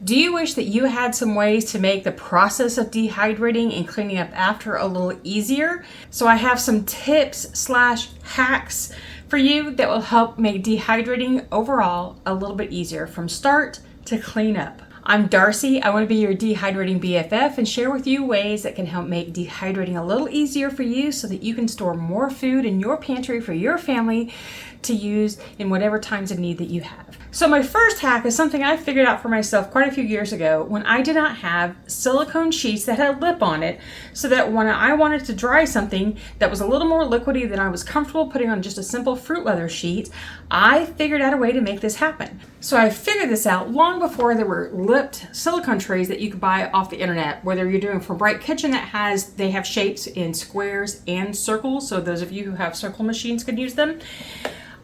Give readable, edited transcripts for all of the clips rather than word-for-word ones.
Do you wish that you had some ways to make the process of dehydrating and cleaning up after a little easier? So I have some tips/hacks for you that will help make dehydrating overall a little bit easier from start to clean up. I'm Darcy. I want to be your dehydrating BFF and share with you ways that can help make dehydrating a little easier for you so that you can store more food in your pantry for your family to use in whatever times of need that you have. So my first hack is something I figured out for myself quite a few years ago when I did not have silicone sheets that had a lip on it, so that when I wanted to dry something that was a little more liquidy than I was comfortable putting on just a simple fruit leather sheet, I figured out a way to make this happen. So I figured this out long before there were lipped silicone trays that you could buy off the internet, whether you're doing from Bright Kitchen they have shapes in squares and circles, so those of you who have circle machines could use them.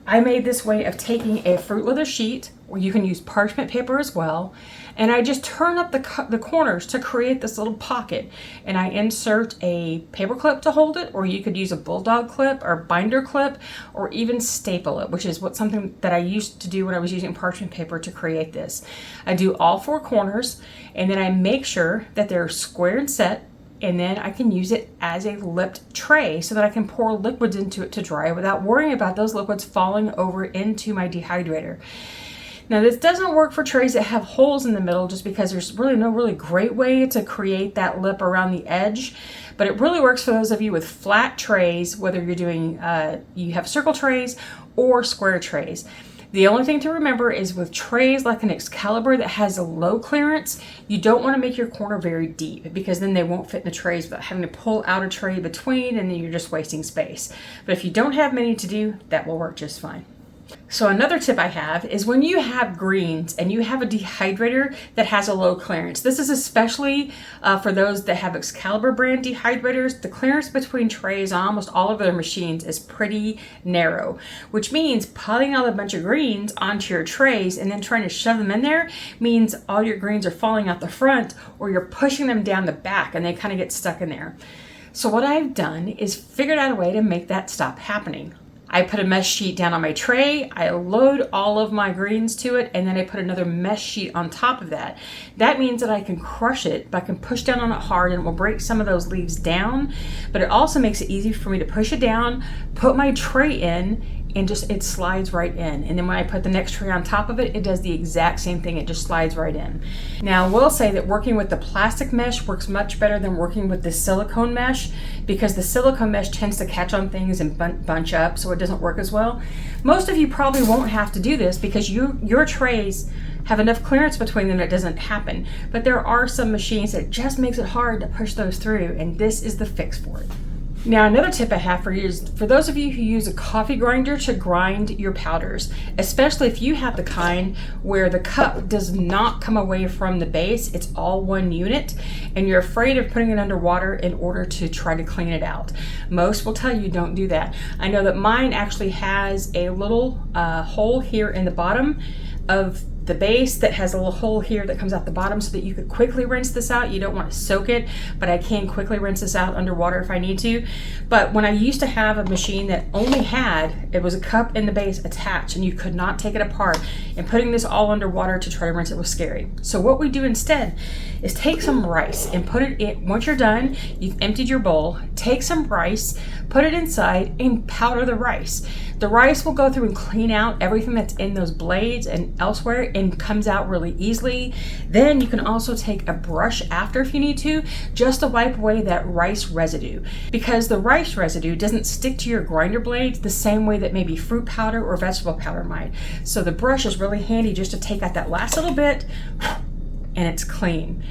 I made this way of taking a fruit leather sheet, or you can use parchment paper as well, and I just turn up the corners to create this little pocket, and I insert a paper clip to hold it, or you could use a bulldog clip or binder clip, or even staple it, which is something that I used to do when I was using parchment paper to create this. I do all four corners, and then I make sure that they're square and set, and then I can use it as a lipped tray so that I can pour liquids into it to dry without worrying about those liquids falling over into my dehydrator. Now this doesn't work for trays that have holes in the middle, just because there's really no great way to create that lip around the edge, but it really works for those of you with flat trays, whether you're doing, you have circle trays or square trays. The only thing to remember is with trays like an Excalibur that has a low clearance, you don't want to make your corner very deep, because then they won't fit in the trays without having to pull out a tray between, and then you're just wasting space. But if you don't have many to do, that will work just fine. So another tip I have is when you have greens and you have a dehydrator that has a low clearance. This is especially for those that have Excalibur brand dehydrators. The clearance between trays on almost all of their machines is pretty narrow, which means piling out a bunch of greens onto your trays and then trying to shove them in there means all your greens are falling out the front, or you're pushing them down the back and they kind of get stuck in there. So what I've done is figured out a way to make that stop happening. I put a mesh sheet down on my tray, I load all of my greens to it, and then I put another mesh sheet on top of that. That means that I can crush it, but I can push down on it hard and it will break some of those leaves down, but it also makes it easy for me to push it down, put my tray in, and it slides right in. And then when I put the next tray on top of it, it does the exact same thing. It just slides right in. Now, I will say that working with the plastic mesh works much better than working with the silicone mesh, because the silicone mesh tends to catch on things and bunch up, so it doesn't work as well. Most of you probably won't have to do this because your trays have enough clearance between them that it doesn't happen. But there are some machines that just makes it hard to push those through, and this is the fix for it. Now, another tip I have for you is for those of you who use a coffee grinder to grind your powders, especially if you have the kind where the cup does not come away from the base, it's all one unit, and you're afraid of putting it under water in order to try to clean it out. Most will tell you don't do that. I know that mine actually has a little hole here in the bottom of the base that has a little hole here that comes out the bottom, so that you could quickly rinse this out. You don't want to soak it, but I can quickly rinse this out underwater if I need to. But when I used to have a machine that only it was a cup in the base attached, and you could not take it apart, and putting this all underwater to try to rinse it was scary. So what we do instead is take some rice and put it in. Once you're done, you've emptied your bowl, take some rice, put it inside, and powder the rice. The rice will go through and clean out everything that's in those blades and elsewhere, and comes out really easily. Then you can also take a brush after if you need to, just to wipe away that rice residue, because the rice residue doesn't stick to your grinder blades the same way that maybe fruit powder or vegetable powder might. So the brush is really handy just to take out that last little bit, and it's clean.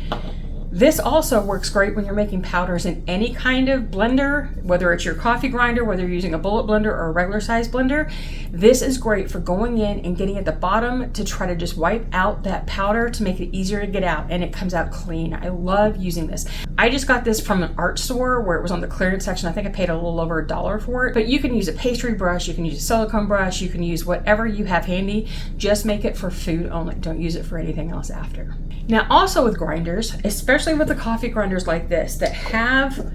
This also works great when you're making powders in any kind of blender, whether it's your coffee grinder, whether you're using a bullet blender or a regular size blender. This is great for going in and getting at the bottom to try to just wipe out that powder to make it easier to get out, and it comes out clean. I love using this. I just got this from an art store where it was on the clearance section. I think I paid a little over $1 for it, but you can use a pastry brush, you can use a silicone brush, you can use whatever you have handy. Just make it for food only. Don't use it for anything else after. Now, also with grinders, especially with the coffee grinders like this that have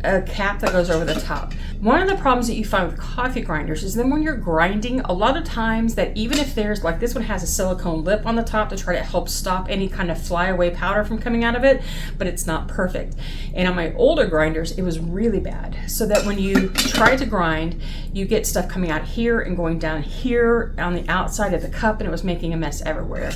a cap that goes over the top. One of the problems that you find with coffee grinders is then when you're grinding, a lot of times that even if there's, like this one has a silicone lip on the top to try to help stop any kind of flyaway powder from coming out of it, but it's not perfect. And on my older grinders, it was really bad. So that when you try to grind, you get stuff coming out here and going down here on the outside of the cup, and it was making a mess everywhere.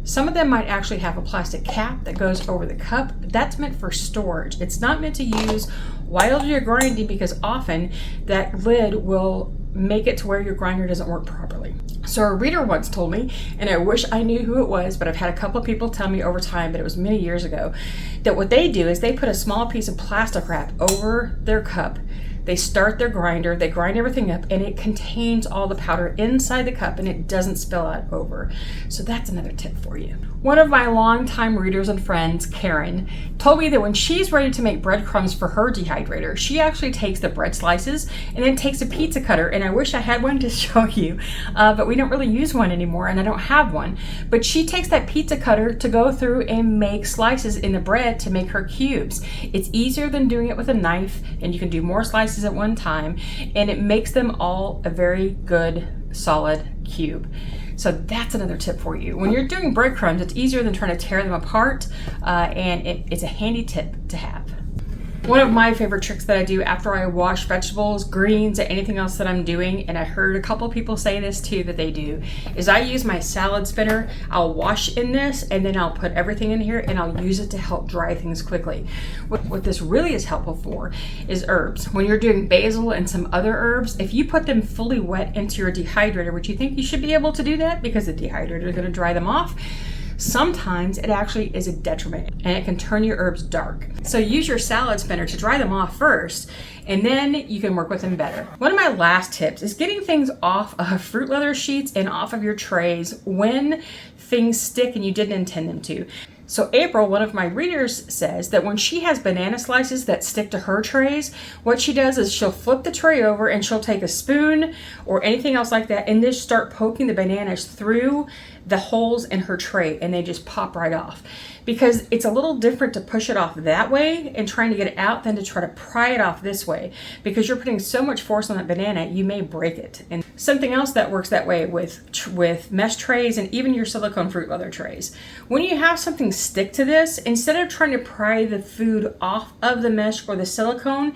Some of them might actually have a plastic cap that goes over the cup, but that's meant for storage. It's not meant to use while you're grinding, because often that lid will make it to where your grinder doesn't work properly. So a reader once told me, and I wish I knew who it was, but I've had a couple of people tell me over time, but it was many years ago, that what they do is they put a small piece of plastic wrap over their cup. They start their grinder, they grind everything up, and it contains all the powder inside the cup and it doesn't spill out over. So that's another tip for you. One of my longtime readers and friends, Karen, told me that when she's ready to make breadcrumbs for her dehydrator, she actually takes the bread slices and then takes a pizza cutter, and I wish I had one to show you, but we don't really use one anymore and I don't have one. But she takes that pizza cutter to go through and make slices in the bread to make her cubes. It's easier than doing it with a knife, and you can do more slices at one time, and it makes them all a very good solid cube. So that's another tip for you. When you're doing breadcrumbs, it's easier than trying to tear them apart, and it's a handy tip to have. One of my favorite tricks that I do after I wash vegetables, greens, or anything else that I'm doing, and I heard a couple people say this too that they do, is I use my salad spinner. I'll wash in this and then I'll put everything in here and I'll use it to help dry things quickly. What this really is helpful for is herbs. When you're doing basil and some other herbs, if you put them fully wet into your dehydrator, which you think you should be able to do that because the dehydrator is going to dry them off, sometimes it actually is a detriment and it can turn your herbs dark. So use your salad spinner to dry them off first, and then you can work with them better. One of my last tips is getting things off of fruit leather sheets and off of your trays when things stick and you didn't intend them to. So April, one of my readers, says that when she has banana slices that stick to her trays, what she does is she'll flip the tray over and she'll take a spoon or anything else like that and just start poking the bananas through the holes in her tray, and they just pop right off. Because it's a little different to push it off that way and trying to get it out than to try to pry it off this way, because you're putting so much force on that banana, you may break it. And something else that works that way with mesh trays and even your silicone fruit leather trays. When you have something stick to this, instead of trying to pry the food off of the mesh or the silicone,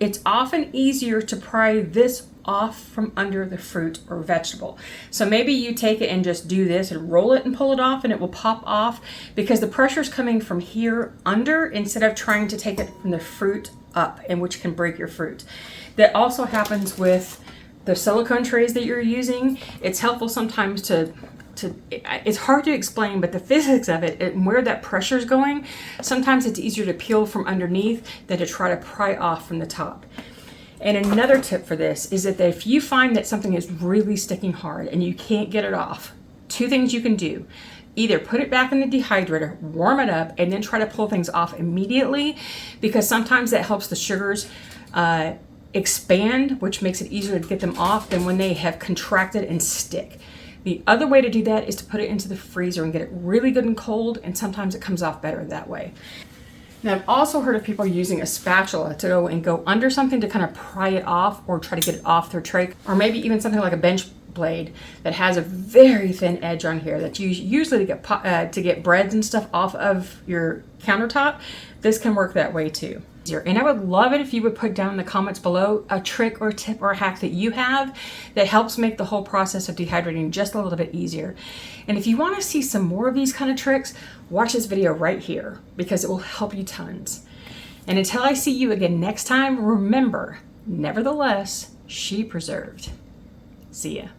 it's often easier to pry this off from under the fruit or vegetable. So maybe you take it and just do this and roll it and pull it off, and it will pop off because the pressure is coming from here under instead of trying to take it from the fruit up, and which can break your fruit. That also happens with the silicone trays that you're using. It's helpful sometimes to it's hard to explain, but the physics of it and where that pressure is going, sometimes it's easier to peel from underneath than to try to pry off from the top. And another tip for this is that if you find that something is really sticking hard and you can't get it off, two things you can do. Either put it back in the dehydrator, warm it up, and then try to pull things off immediately, because sometimes that helps the sugars expand, which makes it easier to get them off than when they have contracted and stick. The other way to do that is to put it into the freezer and get it really good and cold, and sometimes it comes off better that way. Now, I've also heard of people using a spatula to go under something to kind of pry it off or try to get it off their tray, or maybe even something like a bench blade that has a very thin edge on here that you usually to get breads and stuff off of your countertop. This can work that way too. And I would love it if you would put down in the comments below a trick or tip or a hack that you have that helps make the whole process of dehydrating just a little bit easier. And if you want to see some more of these kind of tricks, watch this video right here because it will help you tons. And until I see you again next time, remember, nevertheless, she preserved. See ya.